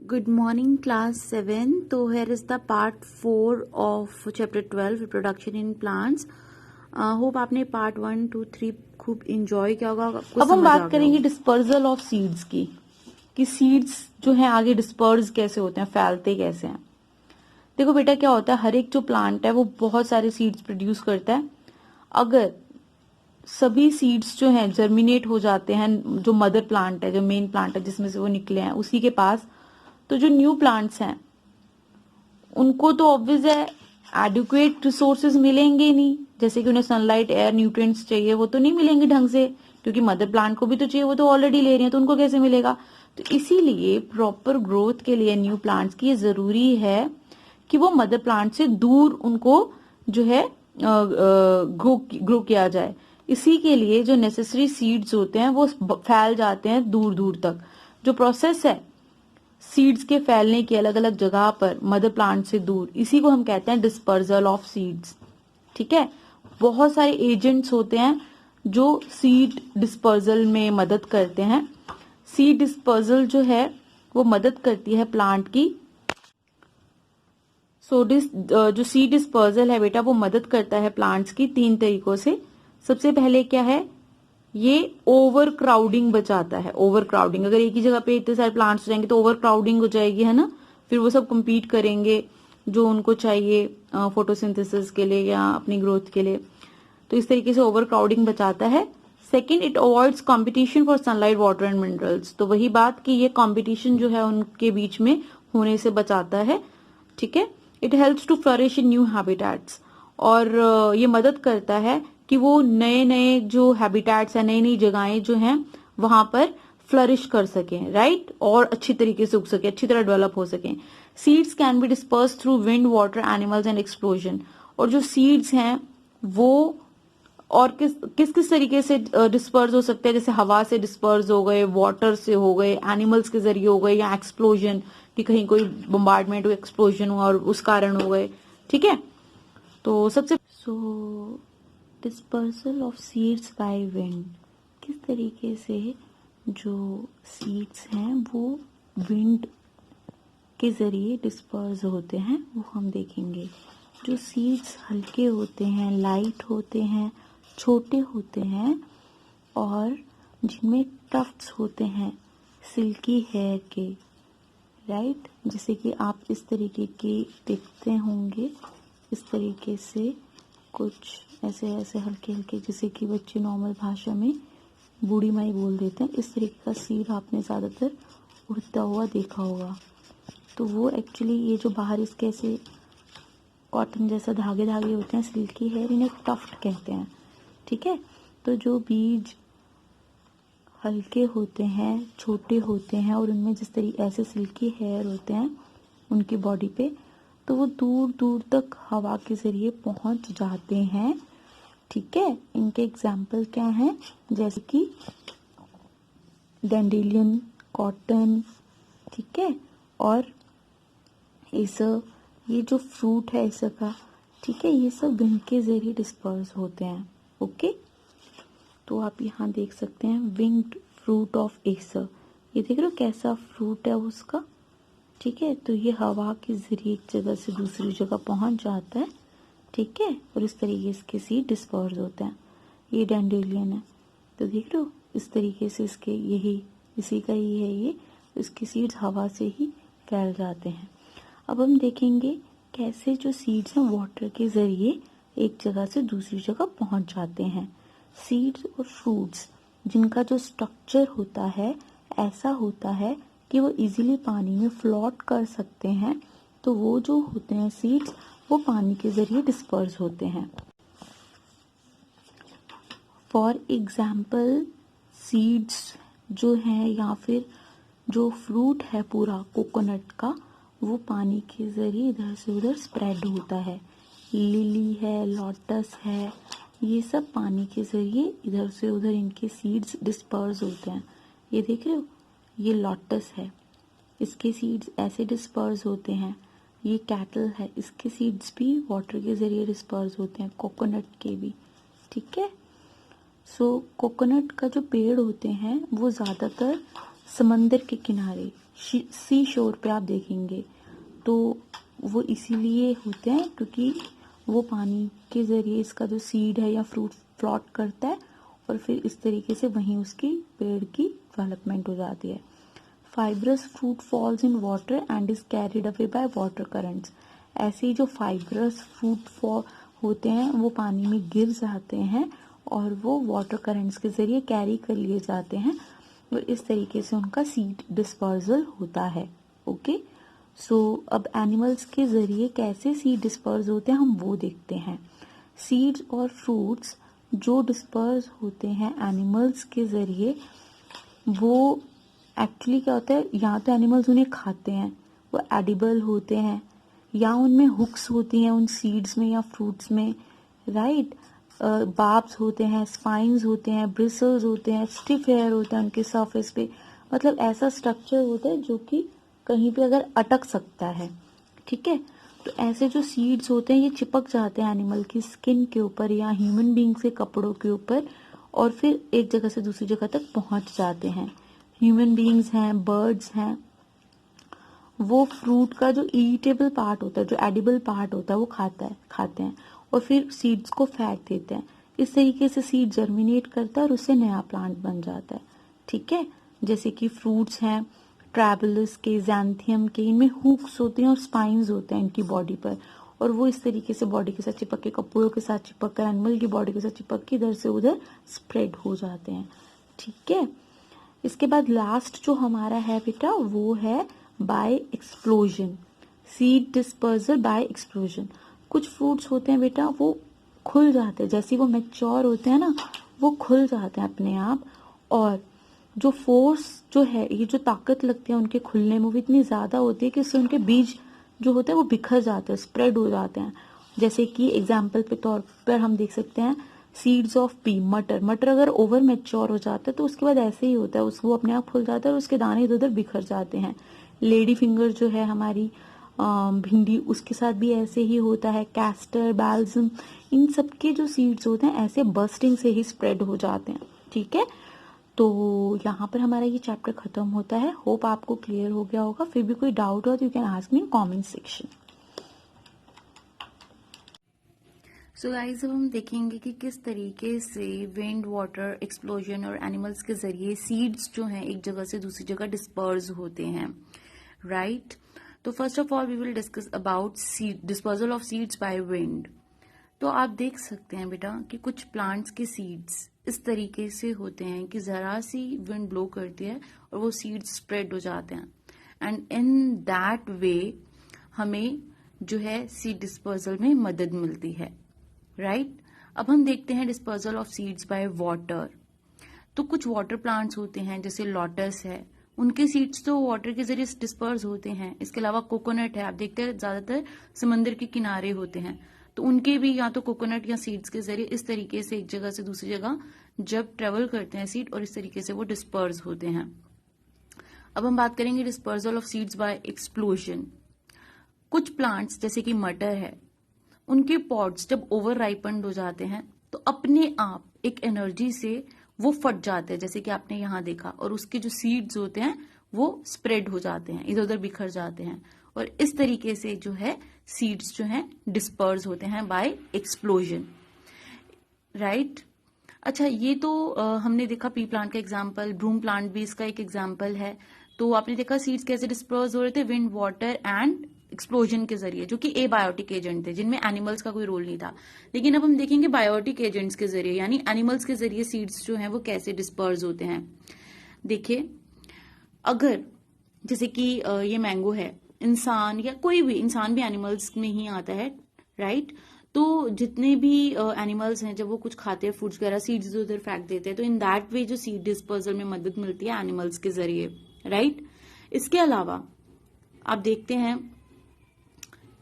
Good morning, class 7. So here is the part 4 of chapter 12, reproduction in plants. Hope आपने part 1, 2, 3 खूब enjoy किया होगा. अब हम बात करेंगे डिस्पर्जल ऑफ सीड्स की, कि सीड्स जो है आगे डिस्पर्स कैसे होते हैं, फैलते कैसे हैं. देखो बेटा, क्या होता है, हर एक जो प्लांट है वो बहुत सारे सीड्स प्रोड्यूस करता है. अगर सभी सीड्स जो हैं जर्मिनेट हो जाते हैं, जो मदर प्लांट है, जो मेन प्लांट है जिसमें से वो निकले हैं उसी के पास, तो जो न्यू प्लांट्स हैं उनको तो ऑब्वियस है एडिक्वेट रिसोर्सेज मिलेंगे नहीं. जैसे कि उन्हें सनलाइट, एयर, न्यूट्रिएंट्स चाहिए, वो तो नहीं मिलेंगे ढंग से, क्योंकि मदर प्लांट को भी तो चाहिए, वो तो ऑलरेडी ले रही है, तो उनको कैसे मिलेगा. तो इसीलिए प्रॉपर ग्रोथ के लिए न्यू प्लांट्स की जरूरी है कि वो मदर प्लांट से दूर उनको जो है ग्रो किया जाए. इसी के लिए जो नेसेसरी सीड्स होते हैं वो फैल जाते हैं दूर दूर तक. जो प्रोसेस है सीड्स के फैलने की अलग अलग जगह पर मदर प्लांट से दूर, इसी को हम कहते हैं डिस्पर्जल ऑफ सीड्स. ठीक है, बहुत सारे एजेंट्स होते हैं जो सीड डिस्पर्जल में मदद करते हैं. सीड डिस्पर्जल जो है वो मदद करती है प्लांट की. जो सीड डिस्पर्जल है बेटा, वो मदद करता है प्लांट्स की 3 तरीकों से. सबसे पहले क्या है, ये ओवर क्राउडिंग बचाता है. ओवर क्राउडिंग, अगर एक ही जगह पे इतने सारे प्लांट्स रहेंगे तो ओवर क्राउडिंग हो जाएगी, है ना. फिर वो सब compete करेंगे जो उनको चाहिए फोटोसिंथेसिस के लिए या अपनी ग्रोथ के लिए. तो इस तरीके से ओवर क्राउडिंग बचाता है. Second, it avoids competition for sunlight, water and minerals. तो वही बात कि ये कॉम्पिटिशन जो है उनके बीच में होने से बचाता है. ठीक है. It helps to flourish in new habitats. और ये मदद करता है कि वो नए नए जो हैबिटेट्स है, नई नई जगहें जो हैं वहां पर फ्लरिश कर सकें, राइट, और अच्छी तरीके से उग सके, अच्छी तरह डेवलप हो सकें. Seeds can be disperse through wind, water, animals and explosion. और जो सीड्स हैं वो और किस किस तरीके से डिस्पर्स हो सकते हैं, जैसे हवा से डिस्पर्स हो गए, वाटर से हो गए, एनिमल्स के जरिए हो गए, या एक्सप्लोजन कि कहीं कोई बम्बार्डमेंट हुआ, एक्सप्लोजन हुआ और उस कारण हो गए. ठीक है. तो सबसे dispersal of seeds by wind, किस तरीके से जो सीड्स हैं वो विंड के जरिए डिस्पर्स होते हैं वो हम देखेंगे. जो सीड्स हल्के होते हैं, लाइट होते हैं, छोटे होते हैं और जिनमें टफ्ट्स होते हैं सिल्की हेयर के, राइट, जैसे कि आप इस तरीके के देखते होंगे. इस तरीके से कुछ ऐसे ऐसे हल्के हल्के, जैसे कि बच्चे नॉर्मल भाषा में बूढ़ी माई बोल देते हैं, इस तरीके का सीड आपने ज़्यादातर उड़ता हुआ देखा होगा. तो वो एक्चुअली ये जो बाहर इसके ऐसे कॉटन जैसा धागे धागे होते हैं, सिल्की हेयर, इन्हें टफ्ट कहते हैं. ठीक है. तो जो बीज हल्के होते हैं, छोटे होते हैं और उनमें जिस तरीके ऐसे सिल्की हेयर होते हैं उनकी बॉडी पे, तो वो दूर दूर तक हवा के जरिए पहुंच जाते हैं. ठीक है. इनके एग्जाम्पल क्या हैं, जैसे कि डैंडेलियन, कॉटन, ठीक है, और ये जो फ्रूट है इसका, ठीक है, ये सब विंड के जरिए डिस्पर्स होते हैं. ओके. तो आप यहाँ देख सकते हैं विंग्ड फ्रूट ऑफ एसर. ये देख रहे हो कैसा फ्रूट है उसका. ठीक है. तो ये हवा के जरिए एक जगह से दूसरी जगह पहुंच जाता है. ठीक है. और इस तरीके से इसके सीड डिस्पर्स होते हैं. ये डैंडेलियन है, तो देख रहे हो इस तरीके से इसके इसी का ही है ये. इसके सीड्स हवा से ही फैल जाते हैं. अब हम देखेंगे कैसे जो सीड्स हैं वाटर के जरिए एक जगह से दूसरी जगह पहुंच जाते हैं. सीड्स और फ्रूट्स जिनका जो स्ट्रक्चर होता है ऐसा होता है कि वो इजीली पानी में फ्लोट कर सकते हैं. तो वो जो होते हैं सीड्स, वो पानी के जरिए डिस्पर्स होते हैं. फॉर एग्जाम्पल सीड्स जो हैं या फिर जो फ्रूट है पूरा कोकोनट का, वो पानी के जरिए इधर से उधर स्प्रेड होता है. लिली है, लोटस है, ये सब पानी के जरिए इधर से उधर इनके सीड्स डिस्पर्स होते हैं. ये देख रहे हो, ये लोटस है, इसके सीड्स ऐसे डिस्पर्स होते हैं. ये कैटल है, इसके सीड्स भी वाटर के जरिए डिस्पर्स होते हैं, कोकोनट के भी. ठीक है. कोकोनट का जो पेड़ होते हैं वो ज़्यादातर समंदर के किनारे, सी शोर पे आप देखेंगे तो वो इसीलिए होते हैं क्योंकि वो पानी के ज़रिए इसका जो सीड है या फ्रूट फ्लॉट करता है और फिर इस तरीके से वहीं उसकी पेड़ की डेवलपमेंट हो जाती है। Fibrous fruit falls in water and is carried away by water currents. ऐसे ही जो फाइब्रस फ्रूट फॉल होते हैं वो पानी में गिर जाते हैं और वो वाटर करंट्स के ज़रिए कैरी कर लिए जाते हैं और इस तरीके से उनका सीड डिस्पर्जल होता है। ओके, सो अब एनिमल्स के ज़रिए कैसे सीड डिस्पर्स होते हैं हम वो देखते हैं। सीड्स और फ्रूट्स जो डिस्पर्स होते हैं एनिमल्स के ज़रिए, वो एक्चुअली क्या होता है, या तो एनिमल्स उन्हें खाते हैं, वो एडिबल होते हैं, या उनमें हुक्स होती हैं उन सीड्स में या फ्रूट्स में, राइट। बार्ब्स होते हैं, स्पाइन्स होते हैं, ब्रिसल्स होते हैं, स्टिफ हेयर होता है उनके सरफेस पे, मतलब ऐसा स्ट्रक्चर होता है जो कि कहीं पे अगर अटक सकता है, ठीक है। तो ऐसे जो सीड्स होते हैं ये चिपक जाते हैं एनिमल की स्किन के ऊपर या ह्यूमन बींग के कपड़ों के ऊपर और फिर एक जगह से दूसरी जगह तक पहुंच जाते हैं। ह्यूमन बींग्स हैं, बर्ड्स हैं, वो फ्रूट का जो ईटेबल पार्ट होता है, जो एडिबल पार्ट होता है वो खाते हैं और फिर सीड्स को फेंक देते हैं। इस तरीके से सीड जर्मिनेट करता है और उससे नया प्लांट बन जाता है, ठीक है। जैसे कि फ्रूट्स हैं ट्रैबुलस के, ज़ैंथियम के, इनमें हुक्स होते हैं और स्पाइन्स होते हैं इनकी बॉडी पर और वो इस तरीके से बॉडी के साथ चिपक के, कपड़ों के साथ चिपक कर, एनिमल की बॉडी के साथ चिपक के इधर से उधर स्प्रेड हो जाते हैं, ठीक है। इसके बाद लास्ट जो हमारा है बेटा वो है by explosion, seed dispersal by explosion. कुछ फ्रूट्स होते हैं बेटा वो खुल जाते हैं, जैसे वो मैच्योर होते हैं ना वो खुल जाते हैं अपने आप, और जो फोर्स जो है, ये जो ताकत लगती है उनके खुलने में वो इतनी ज़्यादा होती है कि उससे उनके बीज जो होते हैं वो बिखर जाते हैं, स्प्रेड हो जाते हैं। जैसे कि एग्जाम्पल के तौर पर हम देख सकते हैं सीड्स ऑफ पी, मटर अगर ओवर मैच्योर हो जाता है तो उसके बाद ऐसे ही होता है, वो अपने आप खुल जाता है और उसके दाने इधर उधर बिखर जाते हैं। लेडी फिंगर जो है हमारी भिंडी, उसके साथ भी ऐसे ही होता है। कैस्टर, बाल्सम, इन सब के जो सीड्स होते हैं ऐसे बर्स्टिंग से ही स्प्रेड हो जाते हैं, ठीक है। तो यहाँ पर हमारा ये चैप्टर खत्म होता है। होप आपको क्लियर हो गया होगा। फिर भी कोई डाउट हो तो you can ask me in comment section. So guys अब हम देखेंगे कि किस तरीके से विंड, वाटर, एक्सप्लोजन और एनिमल्स के जरिए सीड्स जो हैं एक जगह से दूसरी जगह डिस्पर्स होते हैं, राइट। तो first of all we will discuss about dispersal of seeds by wind. तो आप देख सकते हैं बेटा कि कुछ प्लांट्स के सीड्स इस तरीके से होते हैं कि जरा सी विंड ब्लो करती है और वो सीड्स स्प्रेड हो जाते हैं, एंड इन दैट वे हमें जो है सीड डिस्पर्जल में मदद मिलती है, राइट। अब हम देखते हैं dispersal of seeds by water. तो कुछ वाटर प्लांट्स होते हैं जैसे लोटस है, उनके सीड्स तो वाटर के जरिए डिस्पर्स होते हैं। इसके अलावा कोकोनट है, आप देखते हैं ज्यादातर समंदर के किनारे होते हैं, तो उनके भी या तो कोकोनट या सीड्स के जरिए इस तरीके से एक जगह से दूसरी जगह जब ट्रेवल करते हैं सीड, और इस तरीके से वो डिस्पर्स होते हैं। अब हम बात करेंगे dispersal of seeds by explosion. कुछ प्लांट्स जैसे कि मटर है, उनके पॉड्स जब ओवर राइपन्ड हो जाते हैं तो अपने आप एक एनर्जी से वो फट जाते हैं, जैसे कि आपने यहाँ देखा, और उसके जो सीड्स होते हैं वो स्प्रेड हो जाते हैं, इधर उधर बिखर जाते हैं, और इस तरीके से जो है सीड्स जो हैं डिस्पर्स होते हैं बाय एक्सप्लोजन, राइट। अच्छा, ये तो हमने देखा पी प्लांट का एग्जाम्पल, ब्रूम प्लांट भी इसका एक एग्जाम्पल है। तो आपने देखा सीड्स कैसे डिस्पर्स हो रहे थे, विंड, वाटर एंड एक्सप्लोजन के जरिए, जो कि एबायोटिक एजेंट थे जिनमें एनिमल्स का कोई रोल नहीं था। लेकिन अब हम देखेंगे बायोटिक एजेंट्स के जरिए, यानी एनिमल्स के जरिए सीड्स जो हैं वो कैसे डिस्पर्स होते हैं। देखिए, अगर जैसे कि ये मैंगो है, इंसान या कोई भी इंसान भी एनिमल्स में ही आता है, राइट। तो जितने भी एनिमल्स हैं जब वो कुछ खाते हैं फ्रूट्स वगैरह, सीड्स उधर फेंक देते हैं, तो इन दैट वे जो सीड डिस्पर्सल में मदद मिलती है एनिमल्स के जरिए, राइट। इसके अलावा आप देखते हैं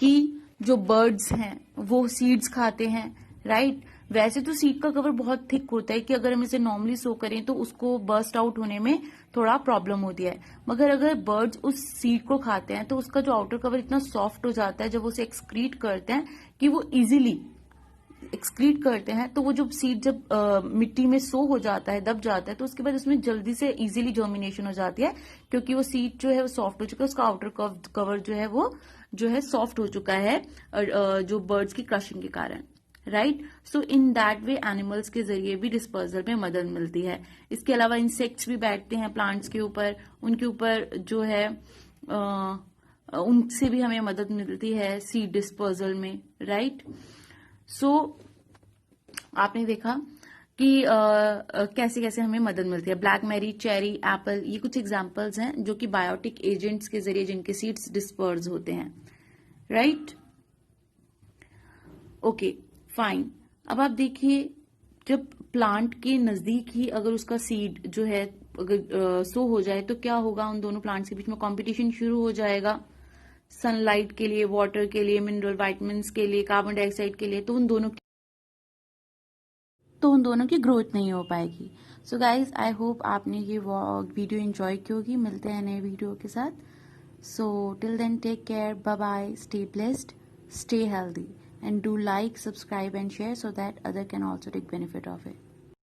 कि जो बर्ड्स हैं वो सीड्स खाते हैं, राइट। वैसे तो सीड का कवर बहुत थिक होता है कि अगर हम इसे नॉर्मली सो करें तो उसको बर्स्ट आउट होने में थोड़ा प्रॉब्लम होती है, मगर अगर बर्ड्स उस सीड को खाते हैं तो उसका जो आउटर कवर इतना सॉफ्ट हो जाता है जब उसे एक्सक्रीट करते हैं कि वो इजीली एक्सक्रीट करते हैं, तो वो जो सीड जब मिट्टी में सो हो जाता है, दब जाता है, तो उसके बाद उसमें जल्दी से इजीली जर्मिनेशन हो जाती है, क्योंकि वो सीड जो है वो सॉफ्ट हो चुका है, उसका आउटर कवर जो है वो जो है सॉफ्ट हो चुका है जो बर्ड्स की क्रशिंग के कारण, right. So in that way animals के जरिए भी डिस्पर्जल में मदद मिलती है। इसके अलावा इंसेक्ट्स भी बैठते हैं प्लांट्स के ऊपर, उनके ऊपर जो है उनसे भी हमें मदद मिलती है सीड डिस्पर्जल में, राइट। सो आपने देखा कि कैसे कैसे हमें मदद मिलती है। ब्लैकबेरी, चेरी, एप्पल, ये कुछ एग्जांपल्स हैं जो कि बायोटिक एजेंट्स के जरिए जिनके सीड्स डिस्पर्स होते हैं, राइट। Okay fine. अब आप देखिए, जब प्लांट के नजदीक ही अगर उसका सीड जो है अगर सो हो जाए तो क्या होगा, उन दोनों प्लांट्स के बीच में कंपटीशन शुरू हो जाएगा सनलाइट के लिए, वाटर के लिए, मिनरल वाइटमिन्स के लिए, कार्बन डाइऑक्साइड के लिए, तो उन दोनों की ग्रोथ नहीं हो पाएगी। सो गाइज आई होप आपने ये वीडियो एंजॉय की होगी। मिलते हैं नए वीडियो के साथ। So till then take care, bye bye, stay blessed, stay healthy, and do like, subscribe and share so that other can also take benefit of it.